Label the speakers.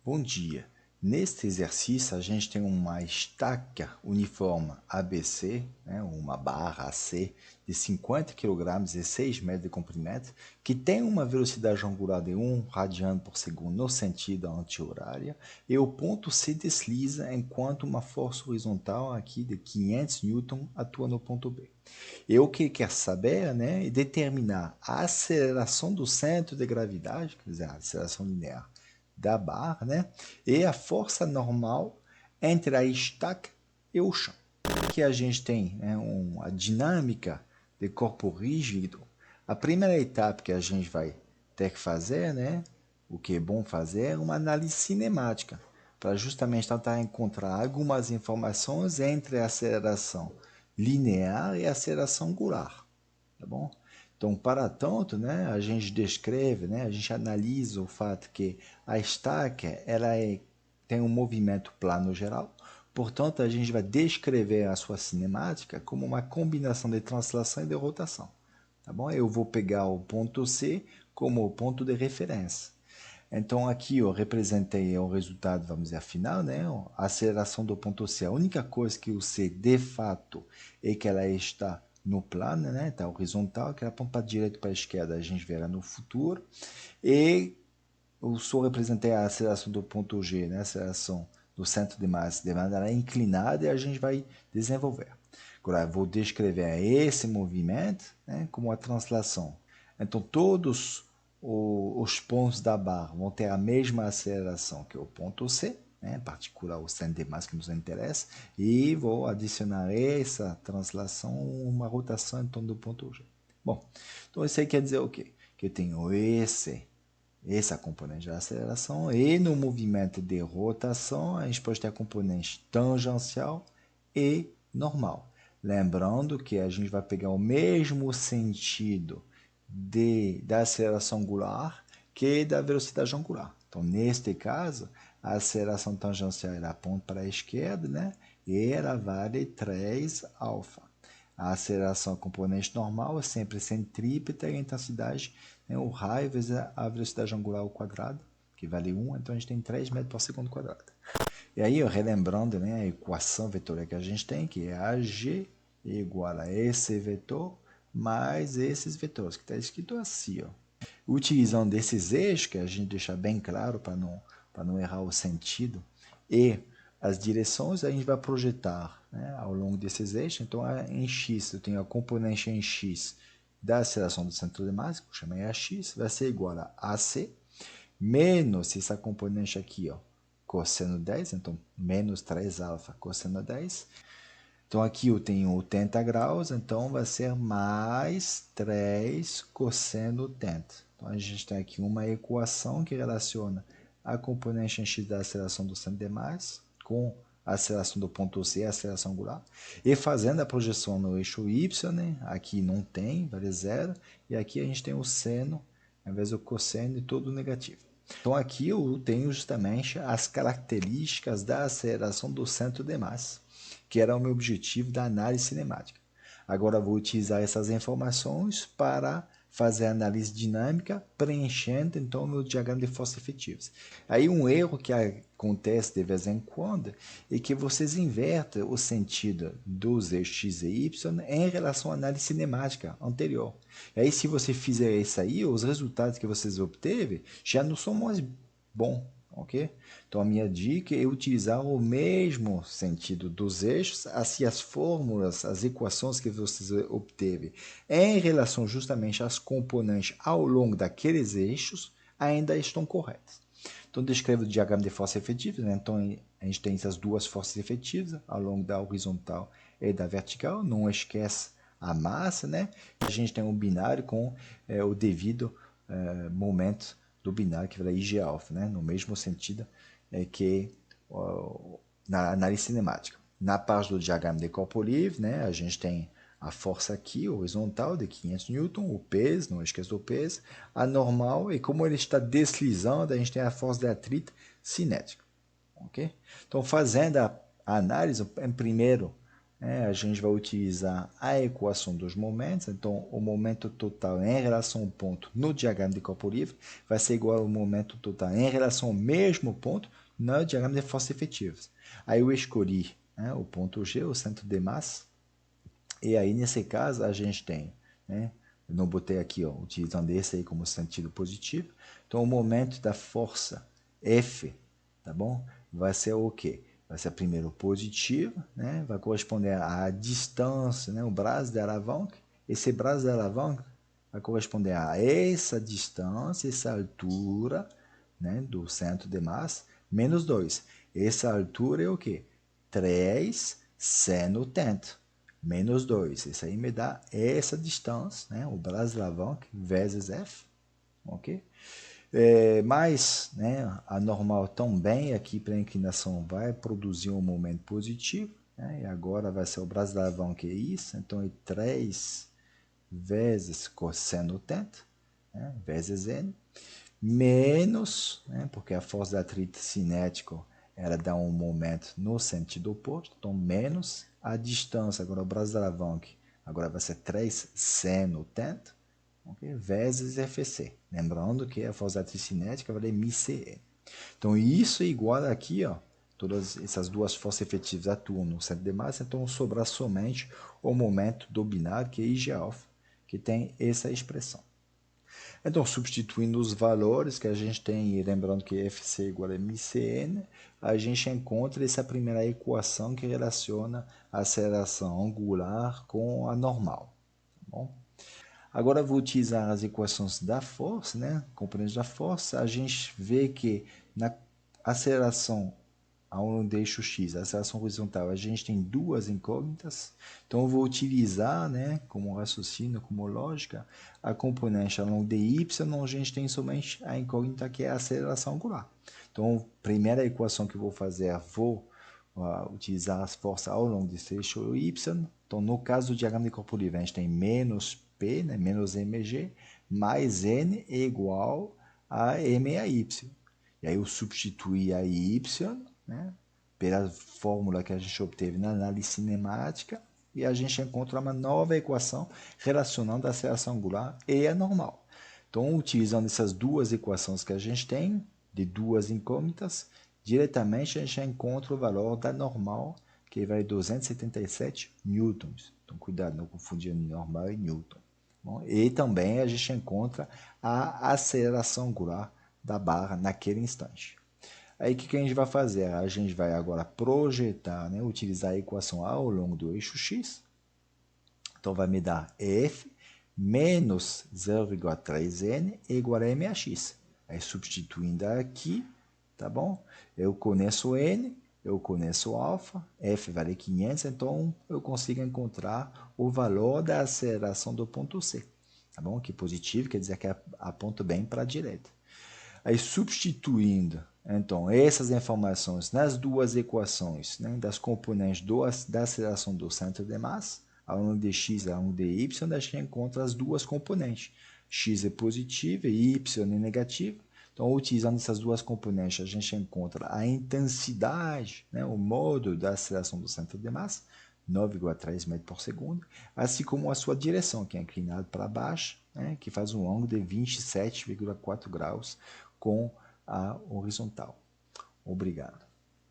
Speaker 1: Bom dia. Neste exercício, a gente tem uma estaca uniforme ABC, né, uma barra AC de 50 kg e 6 metros de comprimento, que tem uma velocidade angular de 1 radiano por segundo no sentido anti-horária, e o ponto se desliza enquanto uma força horizontal aqui de 500 N atua no ponto B. E o que quer saber, né, é determinar a aceleração do centro de gravidade, quer dizer, a aceleração linear da barra, né, e a força normal entre a estaca e o chão. Aqui a gente tem, né, uma dinâmica de corpo rígido. A primeira etapa que a gente vai ter que fazer, né, o que é bom fazer, é uma análise cinemática, para justamente tentar encontrar algumas informações entre a aceleração linear e a aceleração angular, tá bom? Então, para tanto, né, a gente descreve, né, a gente analisa o fato que a estaca tem um movimento plano geral, portanto, a gente vai descrever a sua cinemática como uma combinação de translação e de rotação, tá bom? Eu vou pegar o ponto C como o ponto de referência. Então, aqui eu representei o resultado, vamos dizer, final, né? A aceleração do ponto C. A única coisa que eu sei de fato é que ela está no plano, né? Está horizontal, que ela aponta para a direita e para a esquerda, a gente verá no futuro. E eu só representei a aceleração do ponto G, né? A aceleração do centro de massa de maneira inclinada e a gente vai desenvolver. Agora, eu vou descrever esse movimento, né, como a translação. Então, todos os pontos da barra vão ter a mesma aceleração que o ponto C, né, em particular o centro de massa que nos interessa, e vou adicionar essa translação, uma rotação em torno do ponto G. Bom, então isso aí quer dizer o quê? Que eu tenho essa componente de aceleração, e no movimento de rotação, a gente pode ter a componente tangencial e normal. Lembrando que a gente vai pegar o mesmo sentido da aceleração angular que da velocidade angular. Então, neste caso, a aceleração tangencial ela aponta para a esquerda, né? E ela vale 3 alfa. A aceleração componente normal é sempre centrípeta e a intensidade, né, o raio vezes a velocidade angular ao quadrado, que vale 1, então a gente tem 3 metros por segundo quadrado. E aí, relembrando, né, a equação vetorial que a gente tem, que é AG igual a esse vetor mais esses vetores, que está escrito assim, ó. Utilizando esses eixos, que a gente deixa bem claro para não errar o sentido, e as direções, a gente vai projetar, né, ao longo desses eixos. Então, em x, eu tenho a componente em x da aceleração do centro de massa, que eu chamei AX, vai ser igual a AC, menos essa componente aqui, ó, cosseno 10, então menos 3 alfa cosseno 10. Então aqui eu tenho 80 graus, então vai ser mais 3 cosseno 80. Então a gente tem aqui uma equação que relaciona a componente em x da aceleração do centro de massa com a aceleração do ponto C, a aceleração angular, e fazendo a projeção no eixo y, né? Aqui não tem, vale zero, e aqui a gente tem o seno, ao invés do cosseno, e todo negativo. Então aqui eu tenho justamente as características da aceleração do centro de massa, que era o meu objetivo da análise cinemática. Agora vou utilizar essas informações para fazer a análise dinâmica, preenchendo então o meu diagrama de forças efetivas. Aí um erro que acontece de vez em quando é que vocês invertem o sentido dos eixos x e y em relação à análise cinemática anterior. E aí, se você fizer isso aí, os resultados que vocês obteve já não são mais bons, ok? Então, a minha dica é utilizar o mesmo sentido dos eixos, assim as fórmulas, as equações que vocês obteve em relação justamente às componentes ao longo daqueles eixos ainda estão corretas. Então, descrevo o diagrama de forças efetivas, né? Então, a gente tem essas duas forças efetivas ao longo da horizontal e da vertical, não esquece a massa, né? A gente tem um binário com o devido momento do binário, que vai dar IG alfa, né? No mesmo sentido que na análise cinemática. Na parte do diagrama de corpo livre, né, a gente tem a força aqui, horizontal, de 500 Newton, o peso, não esqueça do peso, a normal, e como ele está deslizando, a gente tem a força de atrito cinética. Okay? Então, fazendo a análise, em primeiro, A gente vai utilizar a equação dos momentos. Então, o momento total em relação ao ponto no diagrama de corpo livre vai ser igual ao momento total em relação ao mesmo ponto no diagrama de forças efetivas. Aí eu escolhi, né, o ponto G, o centro de massa, e aí nesse caso a gente tem, né, eu não botei aqui, ó, utilizando esse aí como sentido positivo. Então, o momento da força F, tá bom? Vai ser o quê? Vai ser primeiro positivo, né? Vai corresponder à distância, né? O braço da alavanca. Esse braço da alavanca vai corresponder a essa distância, essa altura, né? Do centro de massa, menos 2. Essa altura é o quê? 3 seno tanto, menos 2. Isso aí me dá essa distância, né? O braço da alavanca vezes F, ok? Mas, né, a normal também aqui para a inclinação vai produzir um momento positivo, né, e agora vai ser o braço da alavanca, que é isso, então é 3 vezes cosseno θ, né, vezes n, menos, né, porque a força de atrito cinético ela dá um momento no sentido oposto, então menos a distância, agora o braço da alavanca, agora vai ser 3 seno θ, okay? Vezes Fc. Lembrando que a força cinética vale μCe. Então, isso é igual aqui, ó, todas essas duas forças efetivas atuam no centro de massa, então sobra somente o momento do binário, que é IG alfa, que tem essa expressão. Então, substituindo os valores que a gente tem, e lembrando que Fc é igual a μCn, a gente encontra essa primeira equação que relaciona a aceleração angular com a normal. Tá bom? Agora eu vou utilizar as equações da força, né? Componentes da força. A gente vê que na aceleração ao longo do eixo X, a aceleração horizontal, a gente tem duas incógnitas. Então eu vou utilizar, né, como raciocínio, como lógica, a componente ao longo de Y, a gente tem somente a incógnita que é a aceleração angular. Então, a primeira equação que eu vou fazer, vou utilizar as forças ao longo desse eixo Y. Então, no caso do diagrama de corpo livre, a gente tem menos P, né, menos mg, mais N é igual a M a Y. E aí eu substituí a Y, né, pela fórmula que a gente obteve na análise cinemática, e a gente encontra uma nova equação relacionando a aceleração angular e a normal. Então, utilizando essas duas equações que a gente tem, de duas incógnitas, diretamente a gente encontra o valor da normal, que vai 277 newtons. Então, cuidado, não confundir normal e newton. Bom, e também a gente encontra a aceleração angular da barra naquele instante. Aí o que a gente vai fazer? A gente vai agora projetar, né, utilizar a equação ao longo do eixo X. Então vai me dar F menos 0,3N igual a MAX. Aí substituindo aqui, tá bom? Eu conheço N, eu conheço alfa, F vale 500, então eu consigo encontrar o valor da aceleração do ponto C. Tá bom? Que positivo quer dizer que aponta bem para a direita. Aí substituindo, então, essas informações nas duas equações, né, das componentes da aceleração do centro de massa, A1 de x e A1 de y, a gente encontra as duas componentes. X é positivo e y é negativo. Então, utilizando essas duas componentes, a gente encontra a intensidade, né, o modo da aceleração do centro de massa, 9,3 metros por segundo, assim como a sua direção, que é inclinada para baixo, né, que faz um ângulo de 27,4 graus com a horizontal. Obrigado.